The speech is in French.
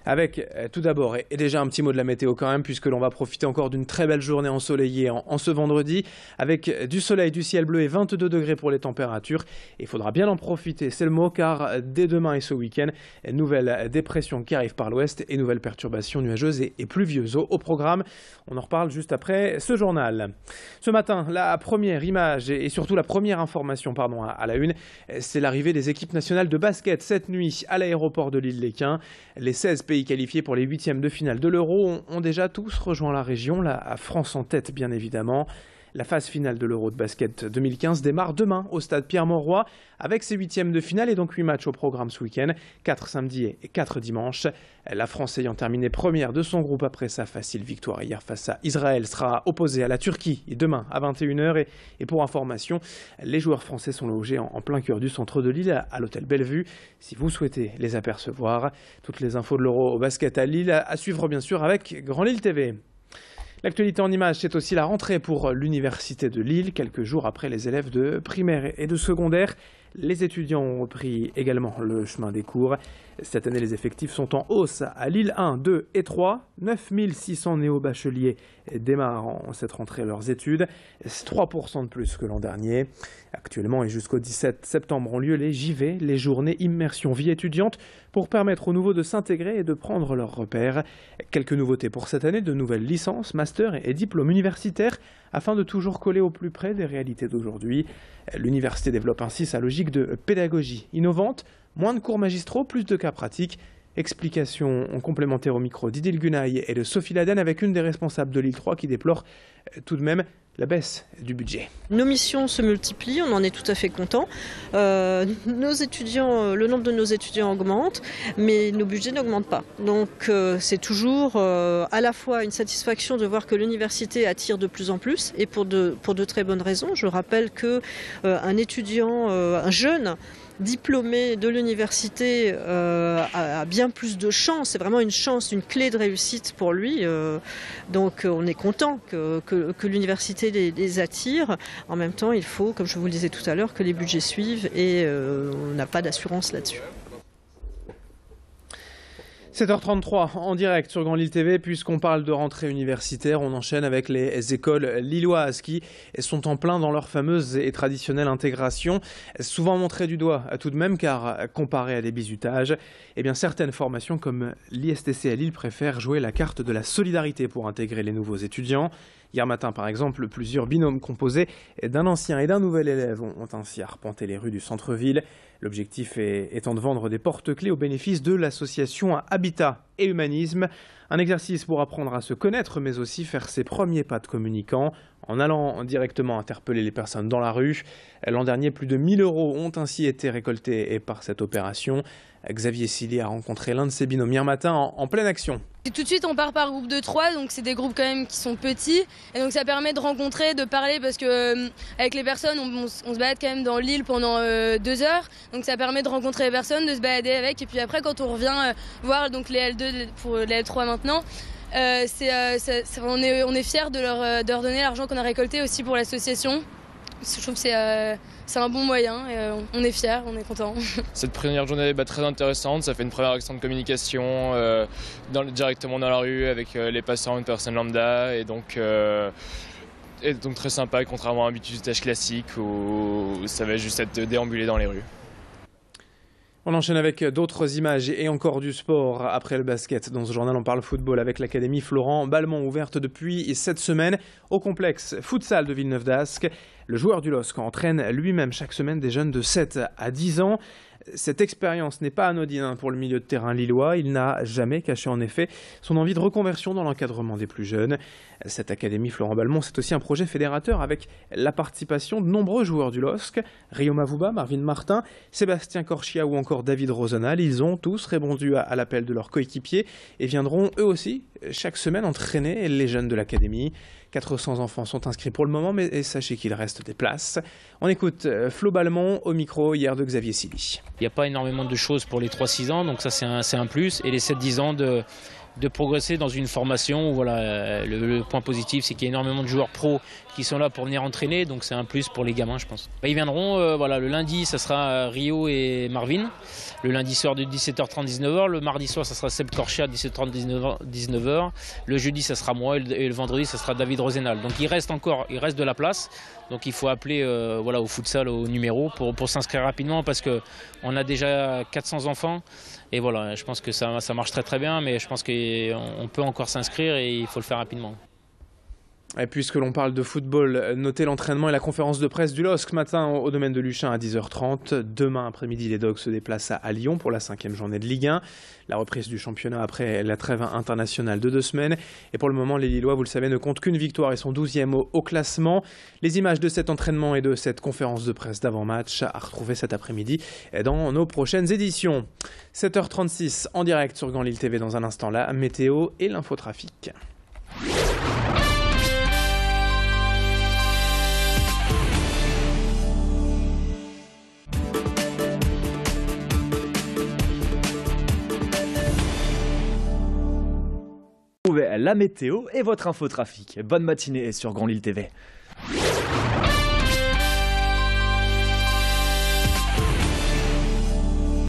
Avec tout d'abord, et déjà un petit mot de la météo quand même, puisque l'on va profiter encore d'une très belle journée ensoleillée en ce vendredi, avec du soleil, du ciel bleu et 22 degrés pour les températures. Il faudra bien en profiter, c'est le mot, car dès demain et ce week-end, nouvelle dépression qui arrive par l'ouest et nouvelles perturbations nuageuses et pluvieuses au programme. On en reparle juste après ce journal. Ce matin, la première image et surtout la première information à la une, c'est l'arrivée des équipes nationales de basket cette nuit à l'aéroport de l'Île-les-Quins. Les 16 pays qualifiés pour les huitièmes de finale de l'Euro ont déjà tous rejoint la région, la France en tête bien évidemment. La phase finale de l'Euro de basket 2015 démarre demain au stade Pierre-Mauroy avec ses huitièmes de finale et donc 8 matchs au programme ce week-end, 4 samedi et 4 dimanche. La France ayant terminé première de son groupe après sa facile victoire hier face à Israël sera opposée à la Turquie demain à 21h. Et pour information, les joueurs français sont logés en plein cœur du centre de Lille à l'hôtel Bellevue. Si vous souhaitez les apercevoir, toutes les infos de l'Euro au basket à Lille à suivre bien sûr avec Grand Lille TV. L'actualité en images, c'est aussi la rentrée pour l'Université de Lille. Quelques jours après les élèves de primaire et de secondaire, les étudiants ont repris également le chemin des cours. Cette année, les effectifs sont en hausse à Lille 1, 2 et 3. 9600 néo-bacheliers démarrent en cette rentrée leurs études. C'est 3% de plus que l'an dernier. Actuellement et jusqu'au 17 septembre ont lieu les JV, les journées immersion vie étudiante, pour permettre aux nouveaux de s'intégrer et de prendre leurs repères. Quelques nouveautés pour cette année, de nouvelles licences, masters et diplômes universitaires, afin de toujours coller au plus près des réalités d'aujourd'hui. L'université développe ainsi sa logique de pédagogie innovante, moins de cours magistraux, plus de cas pratiques. Explications complémentaires au micro d'Idil Gunaï et de Sophie Laden avec une des responsables de Lille 3 qui déplore tout de même la baisse du budget. Nos missions se multiplient, on en est tout à fait content. Nos étudiants, le nombre de nos étudiants augmente, mais nos budgets n'augmentent pas. Donc c'est toujours à la fois une satisfaction de voir que l'université attire de plus en plus, et pour de très bonnes raisons. Je rappelle que un étudiant, un jeune diplômé de l'université a bien plus de chance, c'est vraiment une chance, une clé de réussite pour lui. Donc on est content que l'université les attire. En même temps, il faut, comme je vous le disais tout à l'heure, que les budgets suivent et on n'a pas d'assurance là-dessus. 7h33 en direct sur Grand Lille TV, puisqu'on parle de rentrée universitaire, on enchaîne avec les écoles lilloises qui sont en plein dans leur fameuse et traditionnelle intégration, souvent montrée du doigt tout de même, car comparée à des bizutages, eh bien certaines formations comme l'ISTC à Lille préfèrent jouer la carte de la solidarité pour intégrer les nouveaux étudiants. Hier matin, par exemple, plusieurs binômes composés d'un ancien et d'un nouvel élève ont ainsi arpenté les rues du centre-ville. L'objectif étant de vendre des porte-clés au bénéfice de l'association Habitat et Humanisme. Un exercice pour apprendre à se connaître, mais aussi faire ses premiers pas de communicant en allant directement interpeller les personnes dans la rue. L'an dernier, plus de 1000 € ont ainsi été récoltés par cette opération. Xavier Silly a rencontré l'un de ses binômes hier matin en pleine action. Et tout de suite, on part par groupe de 3, donc c'est des groupes quand même qui sont petits. Et donc ça permet de rencontrer, de parler, parce que avec les personnes, on se balade quand même dans l'île pendant 2 heures. Donc ça permet de rencontrer les personnes, de se balader avec. Et puis après, quand on revient voir donc les L2 pour les L3 maintenant, on est fiers de leur donner l'argent qu'on a récolté aussi pour l'association. Je trouve que c'est un bon moyen et on est fiers, on est contents. Cette première journée est très intéressante, ça fait une première action de communication directement dans la rue avec les passants, une personne lambda et donc très sympa, contrairement à un bitutage classique où ça va juste être déambulé dans les rues. On enchaîne avec d'autres images et encore du sport après le basket. Dans ce journal, on parle football avec l'académie Florent Balmont, ouverte depuis cette semaine au complexe futsal de Villeneuve d'Ascq. Le joueur du LOSC entraîne lui-même chaque semaine des jeunes de 7 à 10 ans. Cette expérience n'est pas anodine pour le milieu de terrain lillois. Il n'a jamais caché en effet son envie de reconversion dans l'encadrement des plus jeunes. Cette académie Florent Balmont, c'est aussi un projet fédérateur avec la participation de nombreux joueurs du LOSC. Rio Mavouba, Marvin Martin, Sébastien Corchia ou encore David Rosenal. Ils ont tous répondu à l'appel de leurs coéquipiers et viendront eux aussi chaque semaine entraîner les jeunes de l'académie. 400 enfants sont inscrits pour le moment, mais sachez qu'il reste des places. On écoute Flo Balmont au micro hier de Xavier Silly. Il n'y a pas énormément de choses pour les 3-6 ans, donc ça c'est un plus. Et les 7-10 ans de progresser dans une formation où voilà, le point positif c'est qu'il y a énormément de joueurs pros qui sont là pour venir entraîner, donc c'est un plus pour les gamins je pense. Ils viendront, voilà, le lundi ça sera Rio et Marvin, le lundi soir de 17h30 19h, le mardi soir ça sera Seb Corchia 17h30 19h, le jeudi ça sera moi et le vendredi ça sera David Rosenal. Donc il reste de la place, donc il faut appeler voilà, au futsal au numéro pour s'inscrire rapidement parce qu'on a déjà 400 enfants. Et voilà, je pense que ça marche très très bien, mais je pense qu'on peut encore s'inscrire et il faut le faire rapidement. Et puisque l'on parle de football, notez l'entraînement et la conférence de presse du LOSC ce matin au domaine de Luchin à 10h30. Demain après-midi, les Dogs se déplacent à Lyon pour la 5e journée de Ligue 1. La reprise du championnat après la trêve internationale de 2 semaines. Et pour le moment, les Lillois, vous le savez, ne comptent qu'une victoire et sont 12e au classement. Les images de cet entraînement et de cette conférence de presse d'avant-match à retrouver cet après-midi dans nos prochaines éditions. 7h36 en direct sur Grand Lille TV dans un instant, la météo et l'infotrafic. La météo et votre infotrafic. Bonne matinée sur Grand Lille TV.